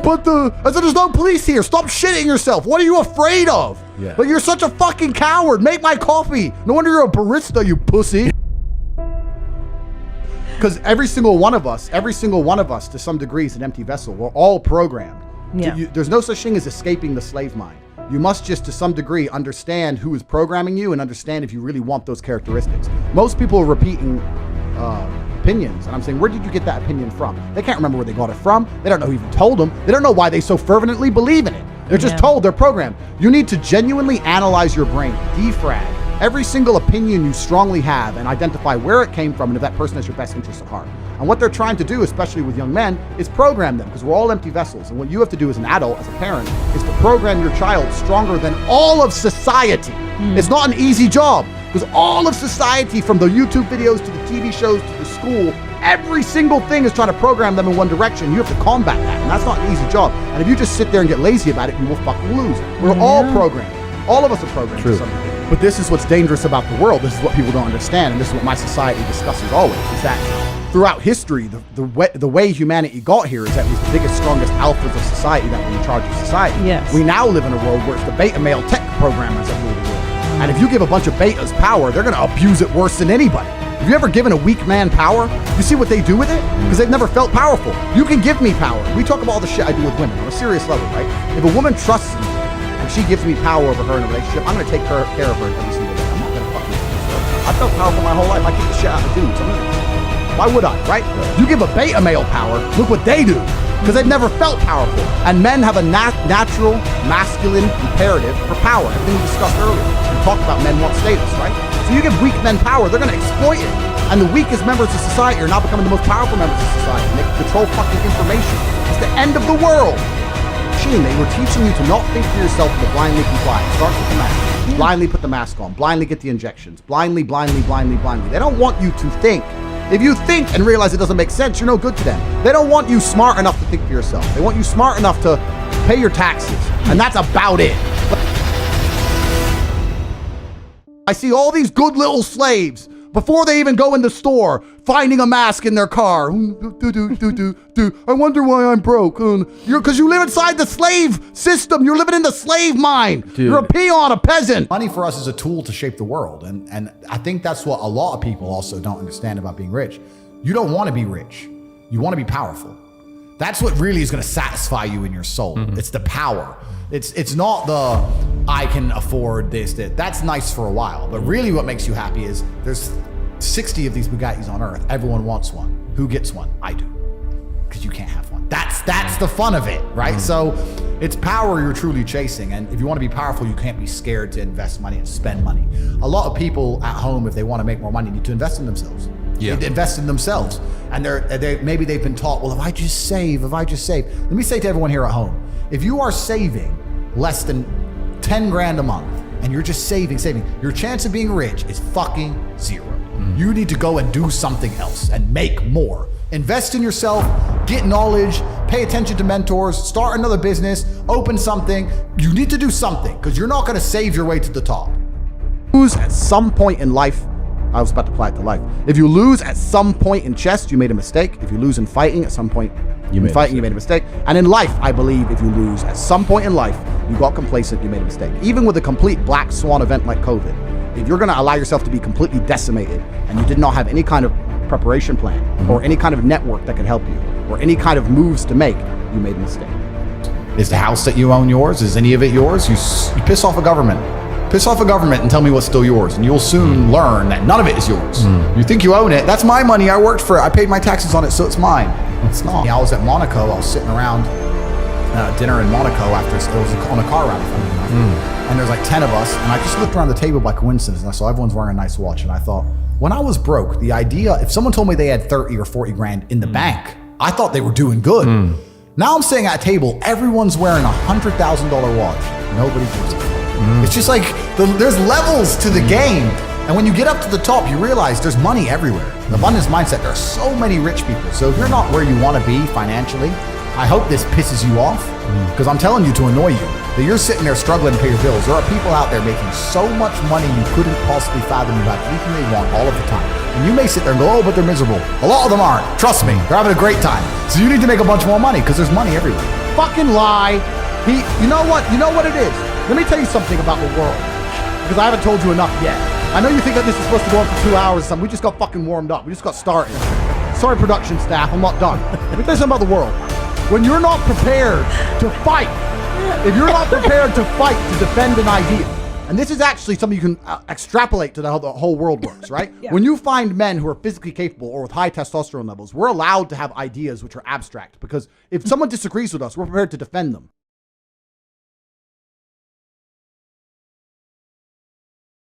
I said, there's no police here. Stop shitting yourself. What are you afraid of? Yeah. Like, you're such a fucking coward. Make my coffee. No wonder you're a barista, you pussy. Because every single one of us to some degree is an empty vessel. We're all programmed. Yeah. There's no such thing as escaping the slave mind. You must just, to some degree, understand who is programming you and understand if you really want those characteristics. Most people are repeating opinions, and I'm saying, where did you get that opinion from? They can't remember where they got it from. They don't know who even told them. They don't know why they so fervently believe in it. They're just told, they're programmed. You need to genuinely analyze your brain, defrag every single opinion you strongly have and identify where it came from and if that person has your best interest at heart. And what they're trying to do, especially with young men, is program them, because we're all empty vessels. And what you have to do as an adult, as a parent, is to program your child stronger than all of society. It's not an easy job, because all of society, from the YouTube videos to the TV shows to the school, every single thing is trying to program them in one direction. You have to combat that, and that's not an easy job. And if you just sit there and get lazy about it, you will fucking lose. We're all programmed. All of us are programmed to some degree. But this is what's dangerous about the world. This is what people don't understand, and this is what my society discusses always, is that throughout history, the way humanity got here is that it was the biggest, strongest alphas of society that were in charge of society. Yes. We now live in a world where it's the beta male tech programmers that rule the world. And if you give a bunch of betas power, they're going to abuse it worse than anybody. Have you ever given a weak man power? You see what they do with it? Because they've never felt powerful. You can give me power. We talk about all the shit I do with women on a serious level, right? If a woman trusts me and she gives me power over her in a relationship, I'm going to take care of her every single day. I'm not going to fucking abuse her. I felt powerful my whole life. I kick the shit out of dudes. Why would I, right? You give a beta male power, look what they do. Because they've never felt powerful. And men have a natural, masculine imperative for power. Everything we discussed earlier. We talked about men want status, right? So you give weak men power, they're going to exploit it. And the weakest members of society are now becoming the most powerful members of society. And they control fucking information. It's the end of the world. They were teaching you to not think for yourself and to blindly comply. It starts with the mask. Blindly put the mask on. Blindly get the injections. Blindly. They don't want you to think. If you think and realize it doesn't make sense, you're no good to them. They don't want you smart enough to think for yourself. They want you smart enough to pay your taxes. And that's about it. I see all these good little slaves, before they even go in the store, finding a mask in their car. I wonder why I'm broke. Because you live inside the slave system. You're living in the slave mind. Dude. You're a peon, a peasant. Money for us is a tool to shape the world. And I think that's what a lot of people also don't understand about being rich. You don't want to be rich. You want to be powerful. That's what really is going to satisfy you in your soul. It's the power. It's not the, I can afford this, that. That's nice for a while. But really what makes you happy is there's 60 of these Bugattis on earth. Everyone wants one. Who gets one? I do. Because you can't have one. That's the fun of it, right? So it's power you're truly chasing. And if you want to be powerful, you can't be scared to invest money and spend money. A lot of people at home, if they want to make more money, need to invest in themselves. They invest in themselves. And maybe they've been taught, well, if I just save. Let me say to everyone here at home, if you are saving less than 10 grand a month and you're just saving, your chance of being rich is fucking zero. You need to go and do something else and make more. Invest in yourself, get knowledge, pay attention to mentors, start another business, open something. You need to do something because you're not going to save your way to the top. Lose at some point in life. I was about to apply it to life. If you lose at some point in chess, you made a mistake. If you lose in fighting at some point you made a mistake. And in life, I believe if you lose at some point in life, you got complacent, you made a mistake. Even with a complete black swan event like COVID, if you're going to allow yourself to be completely decimated and you did not have any kind of preparation plan or any kind of network that could help you or any kind of moves to make, you made a mistake. Is the house that you own yours? Is any of it yours? You piss off a government. Piss off a government and tell me what's still yours, and you'll soon learn that none of it is yours. You think you own it. That's my money. I worked for it. I paid my taxes on it, so it's mine. It's not. I was at Monaco. I was sitting around dinner in Monaco after it was on a car ride. And there's like 10 of us, and I just looked around the table by coincidence, and I saw everyone's wearing a nice watch, and I thought, when I was broke, the idea, if someone told me they had 30 or 40 grand in the bank, I thought they were doing good. Now I'm sitting at a table, everyone's wearing a $100,000 watch. Nobody gives a fuck. It's just like, there's levels to the game. And when you get up to the top, you realize there's money everywhere. The abundance mindset, there are so many rich people. So if you're not where you want to be financially, I hope this pisses you off, because I'm telling you to annoy you, that you're sitting there struggling to pay your bills. There are people out there making so much money you couldn't possibly fathom you have anything they want all of the time. And you may sit there and go, oh, but they're miserable. A lot of them aren't. Trust me, they're having a great time. So you need to make a bunch more money because there's money everywhere. fucking lie. You know what? You know what it is? Let me tell you something about the world. Because I haven't told you enough yet. I know you think that this is supposed to go on for 2 hours or something. We just got fucking warmed up. We just got started. Sorry, production staff. I'm not done. Let me tell you something about the world. When you're not prepared to fight, if you're not prepared to fight to defend an idea, and this is actually something you can extrapolate to how the whole world works, right? Yeah. When you find men who are physically capable or with high testosterone levels, we're allowed to have ideas which are abstract, because if someone disagrees with us, we're prepared to defend them.